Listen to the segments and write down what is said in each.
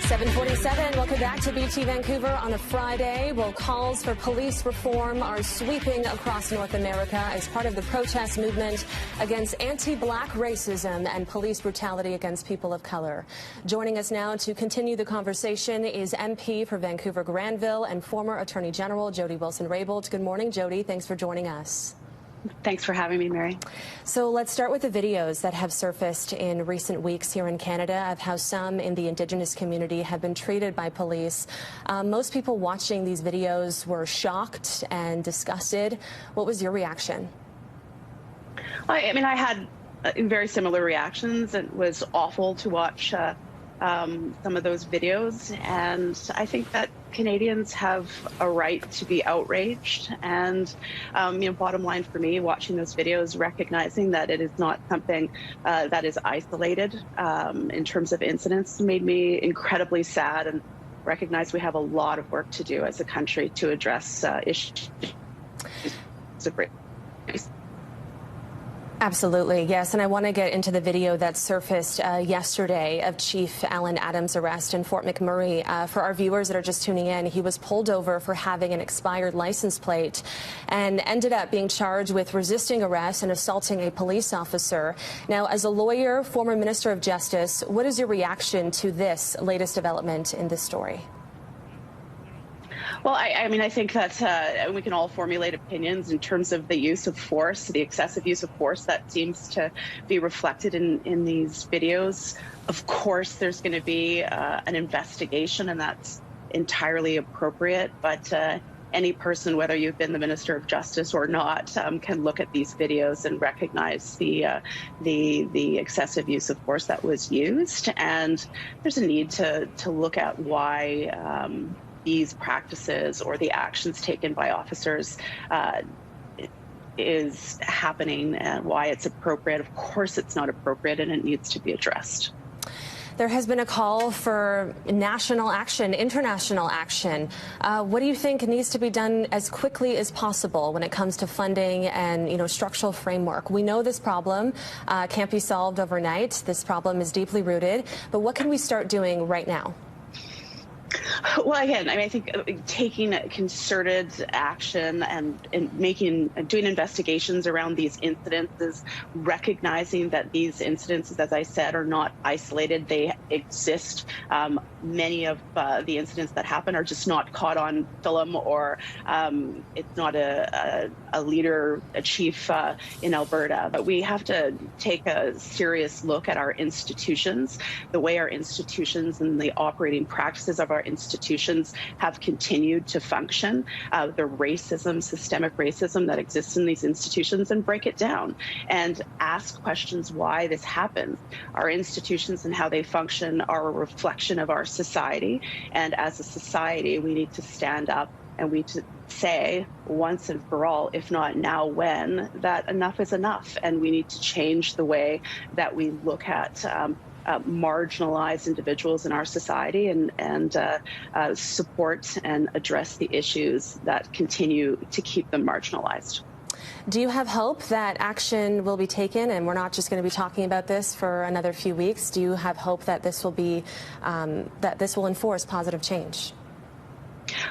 7:47. Welcome back to BT Vancouver on a Friday. Well, calls for police reform are sweeping across North America as part of the protest movement against anti-black racism and police brutality against people of color. Joining us now to continue the conversation is MP for Vancouver Granville and former Attorney General Jody Wilson-Raybould. Good morning, Jody. Thanks for joining us. Thanks for having me, Mary. So let's start with the videos that have surfaced in recent weeks here in Canada of how some in the Indigenous community have been treated by police. Most people watching these videos were shocked and disgusted. What was your reaction? I mean, I had very similar reactions. It was awful to watch some of those videos, and I think that Canadians have a right to be outraged. And bottom line for me, watching those videos, recognizing that it is not something that is isolated in terms of incidents, made me incredibly sad, and recognize we have a lot of work to do as a country to address issues of race. Absolutely, yes. And I want to get into the video that surfaced yesterday of Chief Alan Adams' arrest in Fort McMurray. For our viewers that are just tuning in, he was pulled over for having an expired license plate and ended up being charged with resisting arrest and assaulting a police officer. Now, as a lawyer, former Minister of Justice, what is your reaction to this latest development in this story? Well, I think that we can all formulate opinions in terms of the use of force, the excessive use of force that seems to be reflected in these videos. Of course, there's going to be an investigation, and that's entirely appropriate. But any person, whether you've been the Minister of Justice or not, can look at these videos and recognize the excessive use of force that was used. And there's a need to look at why these practices or the actions taken by officers is happening, and why it's appropriate. Of course, it's not appropriate, and it needs to be addressed. There has been a call for national action, international action. What do you think needs to be done as quickly as possible when it comes to funding and, structural framework? We know this problem can't be solved overnight. This problem is deeply rooted. But what can we start doing right now? Well, again, I think taking concerted action and doing investigations around these incidences, recognizing that these incidences, as I said, are not isolated. They exist. Many of the incidents that happen are just not caught on film, or it's not a leader, a chief in Alberta. But we have to take a serious look at our institutions, the way our institutions and the operating practices of our institutions have continued to function, the racism, systemic racism that exists in these institutions, and break it down and ask questions why this happens. Our institutions and how they function are a reflection of our society, and as a society, we need to stand up and we need to say once and for all, if not now, when, that enough is enough, and we need to change the way that we look at marginalized individuals in our society, and support and address the issues that continue to keep them marginalized. Do you have hope that action will be taken, and we're not just going to be talking about this for another few weeks? Do you have hope that this will be that this will enforce positive change?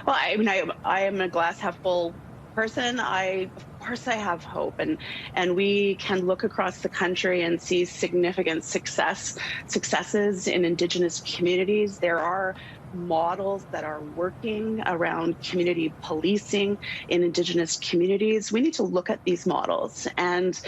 Well, I am a glass half full person. Of course I have hope, and we can look across the country and see significant successes in Indigenous communities. There are models that are working around community policing in Indigenous communities. We need to look at these models, and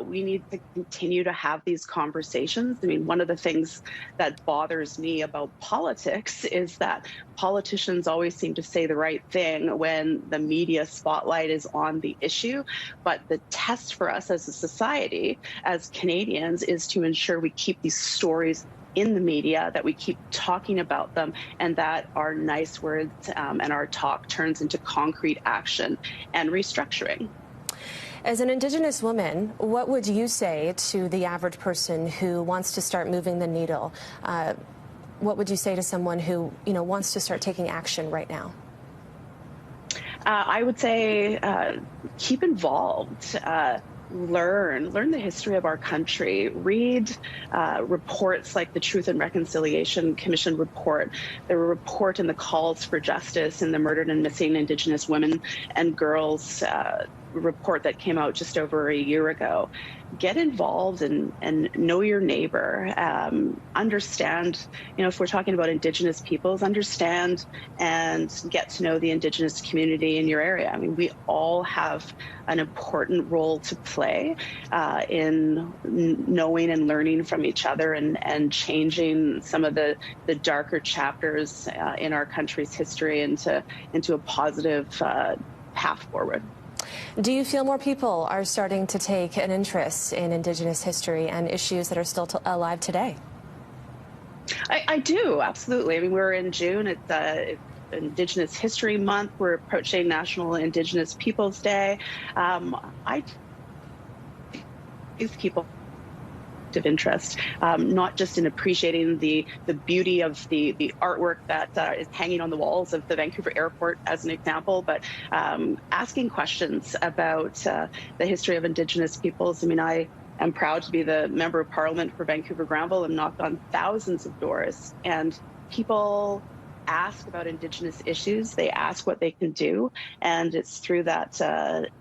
we need to continue to have these conversations. I mean, one of the things that bothers me about politics is that politicians always seem to say the right thing when the media spotlight is on the issue. But the test for us as a society, as Canadians, is to ensure we keep these stories in the media, that we keep talking about them, and that our nice words and our talk turns into concrete action and restructuring. As an Indigenous woman, what would you say to the average person who wants to start moving the needle? What would you say to someone who wants to start taking action right now? I would say keep involved. learn the history of our country, read reports like the Truth and Reconciliation Commission report, the report in the calls for justice in the murdered and missing Indigenous women and girls report that came out just over a year ago. Get involved and know your neighbor. Understand, if we're talking about Indigenous peoples, understand and get to know the Indigenous community in your area. I mean, we all have an important role to play in knowing and learning from each other and changing some of the darker chapters in our country's history into a positive path forward. Do you feel more people are starting to take an interest in Indigenous history and issues that are still alive today? I do, absolutely. I mean, we're in June. It's Indigenous History Month. We're approaching National Indigenous Peoples Day. These people of interest, not just in appreciating the beauty of the artwork that is hanging on the walls of the Vancouver airport, as an example, but asking questions about the history of Indigenous peoples. I mean, I am proud to be the Member of Parliament for Vancouver Granville and knocked on thousands of doors, and people ask about Indigenous issues, they ask what they can do, and it's through that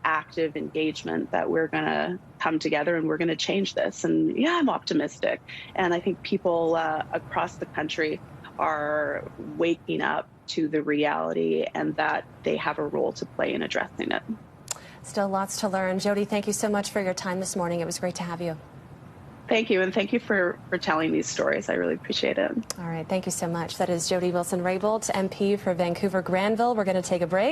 active engagement that we're going to come together and we're going to change this. And yeah, I'm optimistic, and I think people across the country are waking up to the reality and that they have a role to play in addressing it. Still lots to learn. Jody, thank you so much for your time this morning. It was great to have you. Thank you, and thank you for telling these stories. I really appreciate it. All right, thank you so much. That is Jody Wilson-Raybould, MP for Vancouver Granville. We're going to take a break.